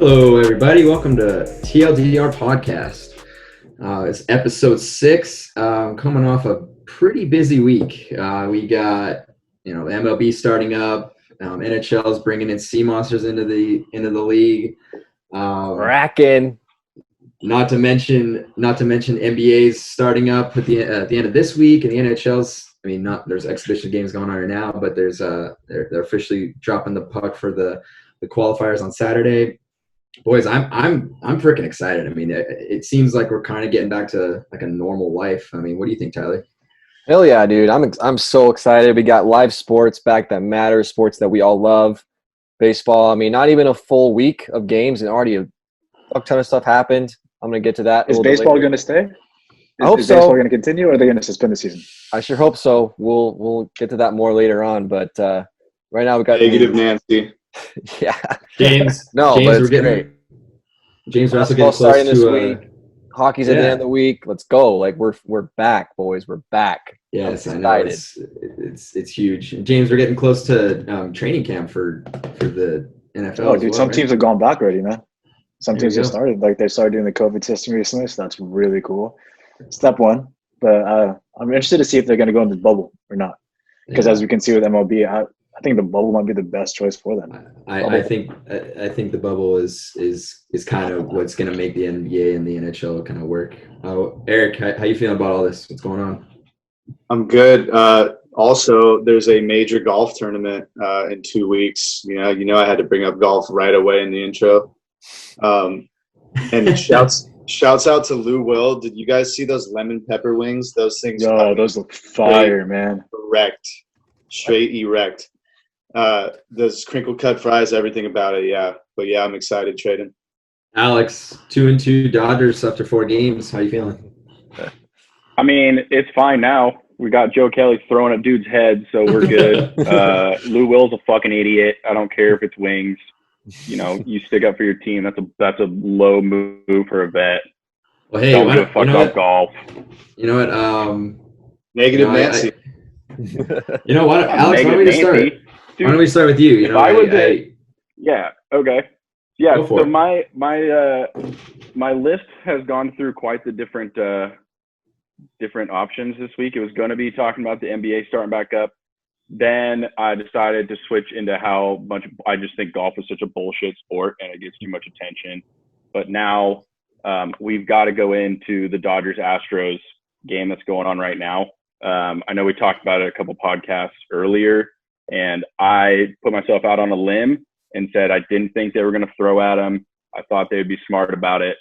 Hello, everybody. Welcome to TLDR Podcast. It's episode 6. Coming off a pretty busy week. We got the MLB starting up. NHL's bringing in sea monsters into the league. Racking. Not to mention NBA's starting up at the end of this week, and the NHL's. There's exhibition games going on right now, but there's they're officially dropping the puck for the qualifiers on Saturday. Boys, I'm freaking excited. It seems like we're kind of getting back to like a normal life. What do you think, Tyler? Hell yeah, dude. I'm so excited. We got live sports back that matter, sports that we all love. Baseball, not even a full week of games and already a fuck ton of stuff happened. I'm going to get to that. Is baseball going to stay? I hope is so. Baseball going to continue, or are they going to suspend the season? I sure hope so. We'll get to that more later on, but right now we got negative Nancy. Yeah. James. No, James, but it's great. James Russell getting starting this week. Hockey's at the end of the week. Let's go. We're back, boys. We're back. Yes, I know. It's huge. And James, we're getting close to training camp for the NFL. Oh, dude, some teams have gone back already, man. Some teams have started. Like, they started doing the COVID testing recently, so that's really cool. Step one. But I'm interested to see if they're going to go in the bubble or not. Because as we can see with MLB, I think the bubble might be the best choice for them. I think the bubble is kind of what's going to make the NBA and the NHL kind of work. Eric, how you feeling about all this? What's going on? I'm good. Also, there's a major golf tournament in 2 weeks. I had to bring up golf right away in the intro. And shouts out to Lou Will. Did you guys see those lemon pepper wings? Those things. Yo, those look fire, man. Erect, straight erect. Those crinkle cut fries, everything about it. Yeah, but yeah, I'm excited trading. Alex, 2-2 Dodgers after 4 games. How you feeling? It's fine now. We got Joe Kelly throwing at dudes' heads, so we're good. Lou Will's a fucking idiot. I don't care if it's wings. You stick up for your team. That's a low move for a vet. Well, hey, don't give a fuck about golf. You know what? Negative Nancy. You know what, Alex? Why don't we start? Why don't we start with you? Yeah. Okay. Yeah. So my list has gone through quite the different options this week. It was going to be talking about the NBA starting back up. Then I decided to switch into how much I just think golf is such a bullshit sport and it gets too much attention. But now we've got to go into the Dodgers-Astros game that's going on right now. I know we talked about it a couple podcasts earlier, and I put myself out on a limb and said I didn't think they were going to throw at them. I thought they would be smart about it.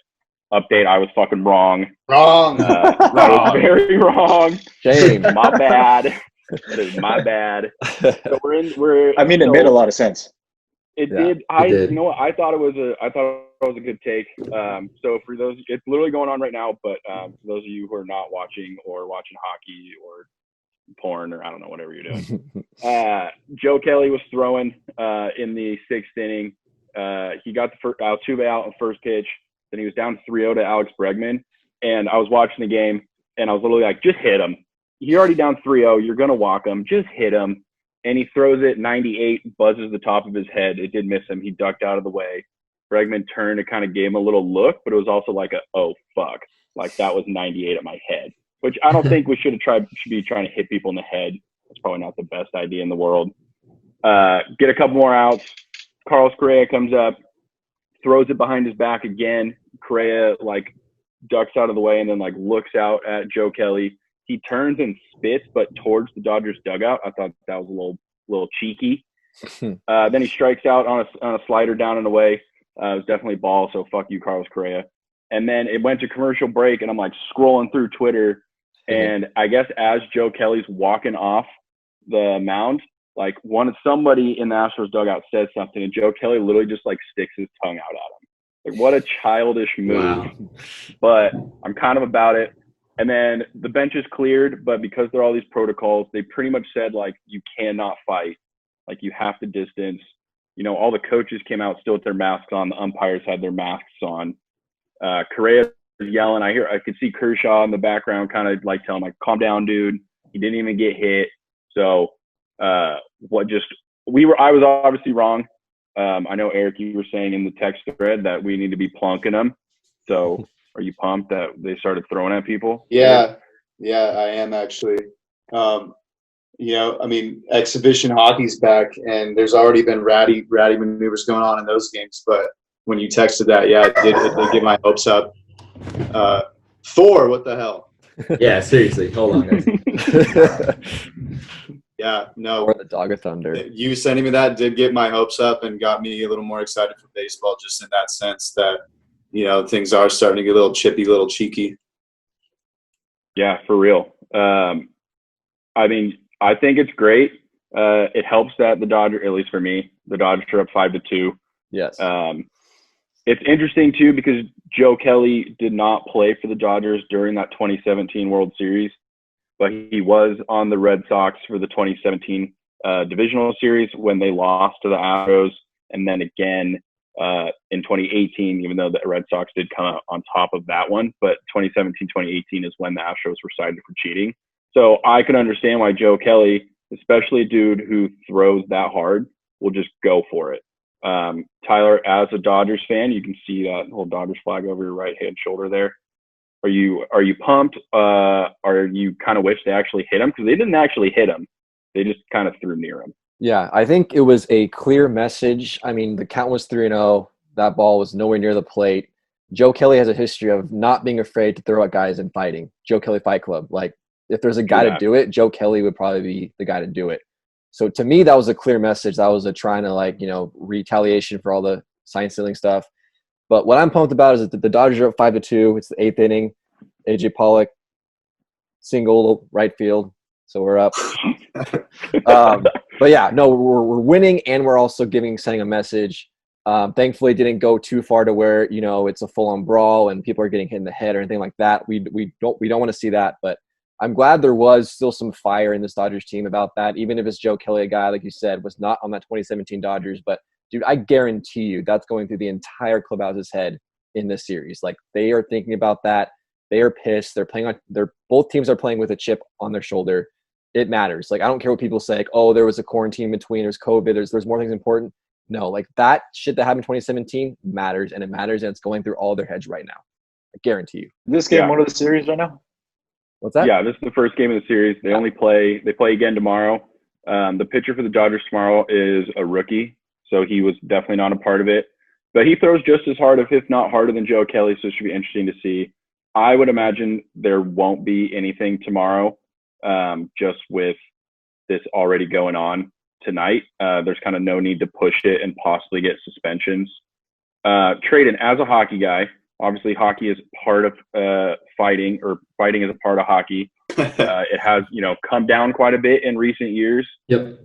Update, I was fucking wrong. Wrong. I was very wrong. Shame. My bad. It is my bad. So it made a lot of sense. It did. You know what? I thought it was a good take. So for those, it's literally going on right now. But for those of you who are not watching or watching hockey or porn or I don't know, whatever you're doing, Joe Kelly was throwing in the 6th inning. He got the Altuve out on first pitch. Then he was down 3-0 to Alex Bregman. And I was watching the game, and I was literally like, just hit him. You're already down 3-0. You're going to walk him. Just hit him. And he throws it 98, buzzes the top of his head. It did miss him. He ducked out of the way. Bregman turned and kind of gave him a little look, but it was also like oh, fuck. Like that was 98 at my head, which I don't think we should be trying to hit people in the head. That's probably not the best idea in the world. Get a couple more outs. Carlos Correa comes up, throws it behind his back again. Correa ducks out of the way and then looks out at Joe Kelly. He turns and spits, but towards the Dodgers dugout. I thought that was a little cheeky. Then he strikes out on a slider down and away. It was definitely ball, so fuck you, Carlos Correa. And then it went to commercial break, and I'm scrolling through Twitter, and I guess as Joe Kelly's walking off the mound, somebody in the Astros dugout says something, and Joe Kelly literally just sticks his tongue out at him. What a childish move. Wow. But I'm kind of about it. And then the bench is cleared, but because there are all these protocols, they pretty much said you cannot fight. You have to distance. All the coaches came out still with their masks on. The umpires had their masks on. Correa was yelling. I could see Kershaw in the background kind of telling him calm down, dude. He didn't even get hit. So I was obviously wrong. I know, Eric, you were saying in the text thread that we need to be plunking them. So are you pumped that they started throwing at people? Yeah, I am actually. I mean, exhibition hockey's back, and there's already been ratty maneuvers going on in those games. But when you texted that, yeah, it did get my hopes up. Thor, what the hell? Yeah, seriously. Hold on, guys. Yeah, no. Or the Dog of Thunder. You sending me that did get my hopes up and got me a little more excited for baseball, just in that sense that, things are starting to get a little chippy, a little cheeky. Yeah, for real. I mean, I think it's great. It helps that the Dodgers, at least for me, the Dodgers are up 5-2. Yes. It's interesting too because Joe Kelly did not play for the Dodgers during that 2017 World Series, but he was on the Red Sox for the 2017 divisional series when they lost to the Astros, and then again in 2018, even though the Red Sox did come out on top of that one, but 2017-2018 is when the Astros were cited for cheating. So I can understand why Joe Kelly, especially a dude who throws that hard, will just go for it. Tyler, as a Dodgers fan, you can see that whole Dodgers flag over your right hand shoulder there. Are you pumped? Or you kind of wish they actually hit him? Because they didn't actually hit him. They just kind of threw near him. Yeah, I think it was a clear message. I mean, the count was 3-0. That ball was nowhere near the plate. Joe Kelly has a history of not being afraid to throw at guys and fighting. Joe Kelly Fight Club. Like, if there's a guy to do it, Joe Kelly would probably be the guy to do it. So to me, that was a clear message. That was a trying to retaliation for all the sign stealing stuff. But what I'm pumped about is that the Dodgers are up 5-2. It's the 8th inning. AJ Pollock single right field. So we're up. But yeah, no, we're winning, and we're also sending a message. Thankfully, it didn't go too far to where it's a full-on brawl and people are getting hit in the head or anything like that. We don't want to see that, but I'm glad there was still some fire in this Dodgers team about that, even if it's Joe Kelly, a guy, like you said, was not on that 2017 Dodgers. But, dude, I guarantee you that's going through the entire clubhouse's head in this series. Like, they are thinking about that. They are pissed. Both teams are playing with a chip on their shoulder. It matters. Like, I don't care what people say, like, oh, there was a quarantine in between, there's COVID, there's more things important. No, like, that shit that happened in 2017 matters, and it matters, and it's going through all their heads right now. I guarantee you. This game one of the series right now? What's that? Yeah, this is the first game of the series. They play again tomorrow. The pitcher for the Dodgers tomorrow is a rookie, so he was definitely not a part of it. But he throws just as hard, if not harder, than Joe Kelly, so it should be interesting to see. I would imagine there won't be anything tomorrow, just with this already going on tonight. There's kind of no need to push it and possibly get suspensions. Trayden, as a hockey guy, obviously hockey is part of fighting, or fighting is a part of hockey. It has, come down quite a bit in recent years. Yep.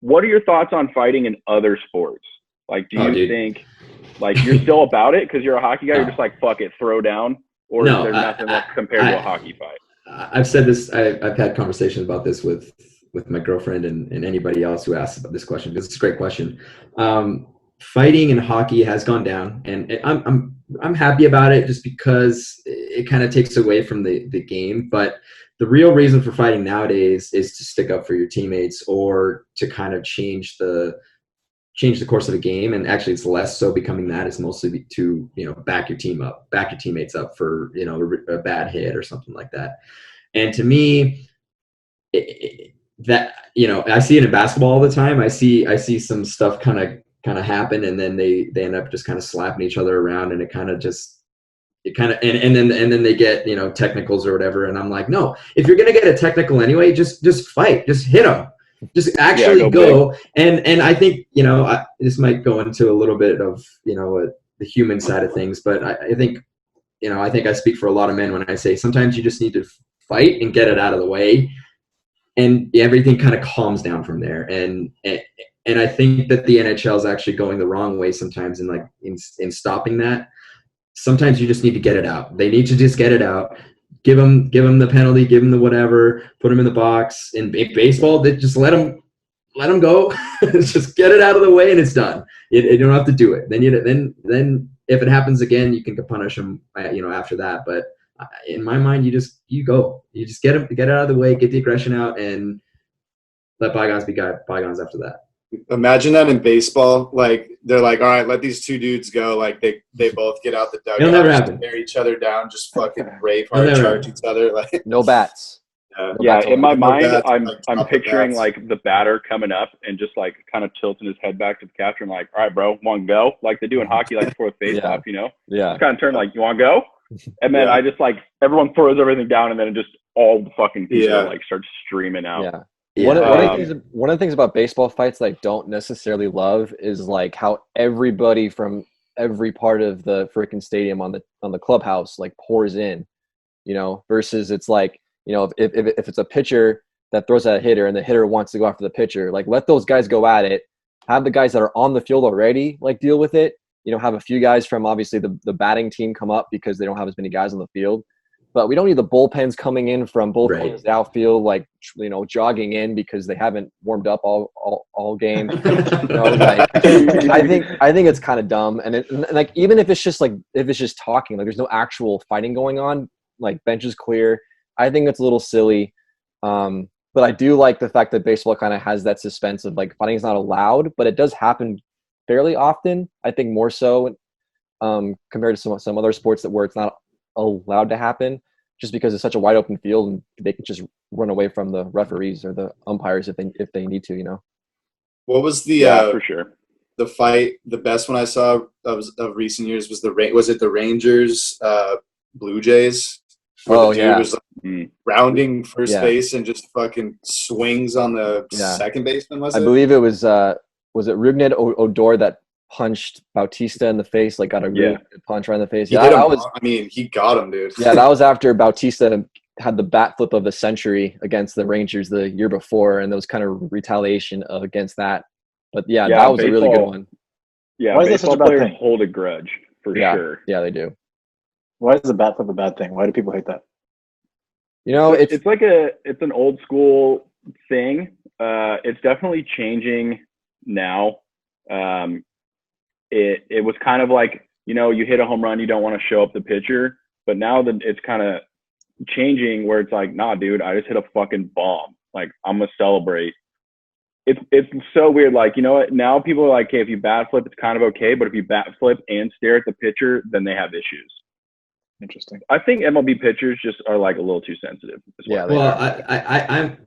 What are your thoughts on fighting in other sports? Like, do you think, like, you're still about it because you're a hockey guy? You're just like, fuck it, throw down? Or is there nothing left compared to a hockey fight? I've said this. I've had conversations about this with my girlfriend and anybody else who asks about this question, because it's a great question. Fighting in hockey has gone down, and I'm happy about it, just because it kind of takes away from the game. But the real reason for fighting nowadays is to stick up for your teammates, or to kind of change the course of the game. And actually, it's less so becoming that. It's mostly to back your teammates up for a bad hit or something like that. And to me, that I see it in basketball all the time. I see some stuff kind of happen, and then they end up just kind of slapping each other around, and and then they get technicals or whatever. And I'm like, no, if you're gonna get a technical anyway, just fight, just hit them, just actually go. And I think this might go into a little bit of the human side of things, but I think I speak for a lot of men when I say sometimes you just need to fight and get it out of the way, and everything kind of calms down from there. And I think that the NHL is actually going the wrong way sometimes in stopping that. Sometimes you just need to get it out. They need to just get it out. Give them the penalty, give them the whatever, put them in the box. In baseball, they just let them go. Just get it out of the way and it's done. You don't have to do it. Then if it happens again, you can punish them after that. But in my mind, you just get it out of the way, get the aggression out, and let bygones be bygones after that. Imagine that in baseball. Like they're like, all right, let these two dudes go. Like they both get out the dugout, It'll never happen. tear each other down, just fucking Braveheart charge each other. Like no bats. Yeah, in my mind, bats, I'm like, picturing bats. like the batter coming up and just like kind of tilting his head back to the catcher and like, all right, bro, want to go? Like they do in hockey, like before the face-off, you know? Yeah. Just kind of turn like, you want to go? And then I just like everyone throws everything down, and then it just all the fucking people like start streaming out. Yeah. One of the things about baseball fights that I don't necessarily love is like how everybody from every part of the freaking stadium on the clubhouse like pours in, you know, versus it's like, you know, if it's a pitcher that throws at a hitter and the hitter wants to go after the pitcher, like let those guys go at it. Have the guys that are on the field already like deal with it. You know, have a few guys from obviously the batting team come up because they don't have as many guys on the field. But we don't need the bullpens coming in from both corners of the outfield, like, you know, jogging in because they haven't warmed up all game. You know, like, I think it's kind of dumb. And like, even if it's just talking, like there's no actual fighting going on, like bench is clear. I think it's a little silly. But I do like the fact that baseball kind of has that suspense of like fighting is not allowed, but it does happen fairly often. I think more so compared to some other sports where it's not allowed to happen, just because it's such a wide open field and they can just run away from the referees or the umpires if they need to, you know. What was the for sure the fight? The best one I saw of recent years was the Rangers Blue Jays. Where the dude was like, rounding first base and just fucking swings on the second baseman. I believe it was it Rougned Odor that punched Bautista in the face, like got a really good punch right in the face. He got him, dude. Yeah, that was after Bautista had the bat flip of the century against the Rangers the year before, and there was kind of retaliation against that. But that was baseball, a really good one. Yeah, why baseball players hold a grudge for sure. Yeah, they do. Why is the bat flip a bad thing? Why do people hate that? You know, it's like it's an old school thing. It's definitely changing now. It was kind of like, you know, you hit a home run, you don't want to show up the pitcher, but now that it's kind of changing where it's like, nah, dude, I just hit a fucking bomb. Like, I'm gonna celebrate. It's so weird. Like, you know what? Now people are like, okay, if you bat flip, it's kind of okay, but if you bat flip and stare at the pitcher, then they have issues. Interesting. I think MLB pitchers just are like a little too sensitive. Yeah. Well, I'm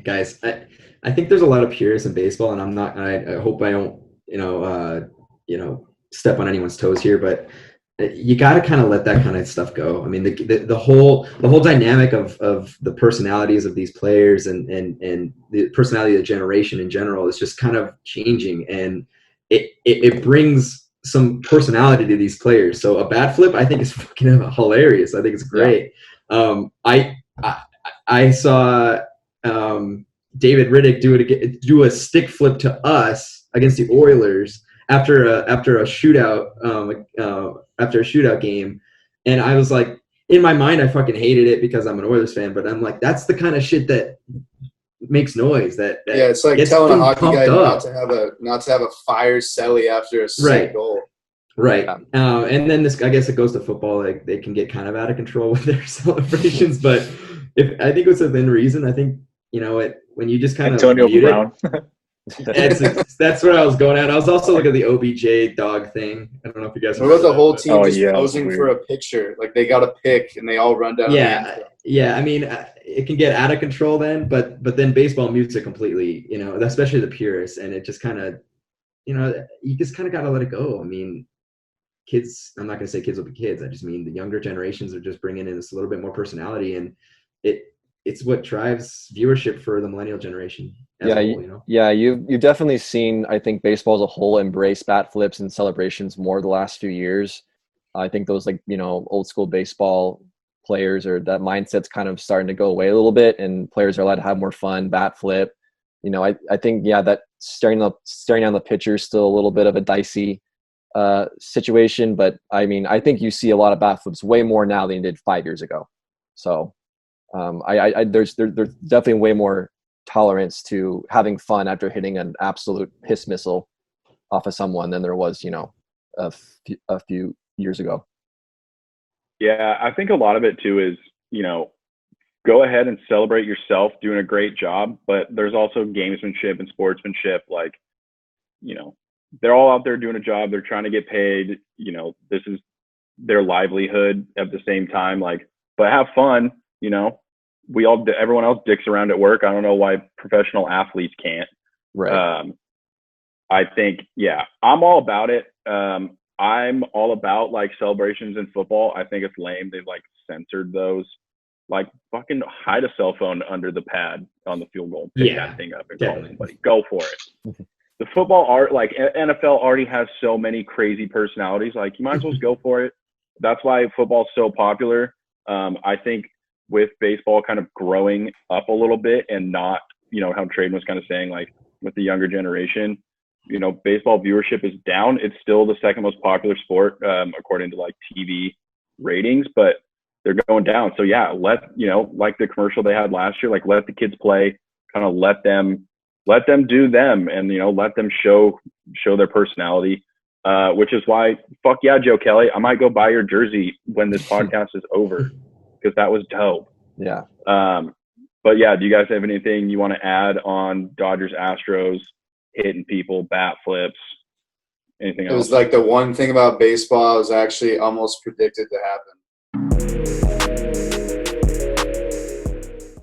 guys. I think there's a lot of purists in baseball, and I'm not. I hope I don't. Step on anyone's toes here, but you got to kind of let that kind of stuff go. I mean, the whole dynamic of the personalities of these players and the personality of the generation in general is just kind of changing, and it brings some personality to these players. So a bat flip, I think, is fucking hilarious. I think it's great. Yeah. I saw David Riddick do a stick flip to us against the Oilers after a shootout game, and I was like, in my mind, I fucking hated it because I'm an Oilers fan, but I'm like, that's the kind of shit that makes noise. That it's like telling a hockey guy not to have a fire celly after a sick goal. Right. And then I guess it goes to football. Like they can get kind of out of control with their celebrations, but I think it's within reason. I think, you know, when you just kind of Antonio Brown. That's where I was going at. I was also looking at the OBJ dog thing. I don't know if you guys. What about the whole team posing for a picture? Like they got a pick and they all run down. Yeah. I mean, it can get out of control then, but then baseball mutes it completely. You know, especially the purists, and it just kind of, you know, you just kind of got to let it go. I mean, kids. I'm not gonna say kids will be kids. I just mean the younger generations are just bringing in this a little bit more personality, and it's what drives viewership for the millennial generation. You've definitely seen, I think, baseball as a whole embrace bat flips and celebrations more the last few years. I think those, like, you know, old school baseball players, or that mindset's kind of starting to go away a little bit, and players are allowed to have more fun, bat flip. You know, I think that staring down the pitcher is still a little bit of a dicey situation, but I mean, I think you see a lot of bat flips way more now than you did 5 years ago. So there's definitely way more tolerance to having fun after hitting an absolute piss missile off of someone than there was, you know, a few years ago. Yeah, I think a lot of it too is, you know, go ahead and celebrate yourself doing a great job, but there's also gamesmanship and sportsmanship. Like, they're all out there doing a job. They're trying to get paid. You know, this is their livelihood at the same time. Like, but have fun. You know, everyone else dicks around at work. I don't know why professional athletes can't. Right. I think, yeah, I'm all about it. I'm all about like celebrations in football. I think it's lame. They've like censored those. Like, fucking hide a cell phone under the pad on the field goal. Pick that thing up and call somebody. Go for it. The football art, like NFL already has so many crazy personalities. Like, you might as well go for it. That's why football's so popular. I think with baseball kind of growing up a little bit and not, you know, how Traden was kind of saying, like with the younger generation, you know, baseball viewership is down. It's still the second most popular sport, according to like TV ratings, but they're going down. So yeah, you know, like the commercial they had last year, like let the kids play, kind of let them do them, and, you know, let them show their personality, which is why, fuck yeah, Joe Kelly, I might go buy your jersey when this podcast is over, because that was dope. Yeah. But yeah, do you guys have anything you want to add on Dodgers Astros, hitting people, bat flips, anything else? It was like the one thing about baseball I was actually almost predicted to happen.